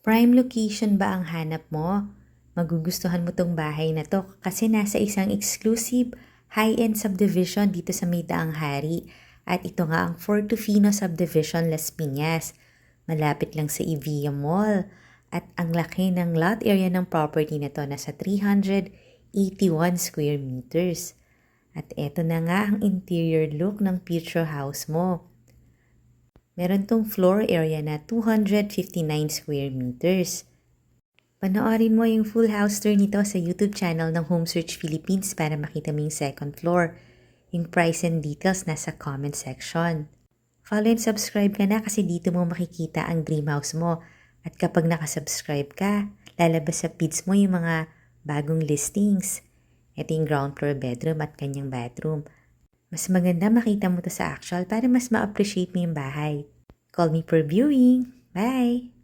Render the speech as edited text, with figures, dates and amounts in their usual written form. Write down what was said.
Prime location ba ang hanap mo? Magugustuhan mo tong bahay na to kasi nasa isang exclusive high-end subdivision dito sa May Daang Hari. At ito nga ang Fortufino Subdivision Las Piñas. Malapit lang sa Evia Mall. At ang laki ng lot area ng property na to, nasa 381 square meters. At eto na nga ang interior look ng future house mo. Meron tong floor area na 259 square meters. Panoorin mo yung full house tour nito sa YouTube channel ng Home Search Philippines para makita mo yung second floor. Yung price and details nasa comment section. Follow and subscribe ka na kasi dito mo makikita ang dream house mo. At kapag nakasubscribe ka, lalabas sa feeds mo yung mga bagong listings. Ito yung ground floor bedroom at kanyang bathroom. Mas maganda makita mo to sa actual para mas ma-appreciate mo yung bahay. Call me for viewing. Bye!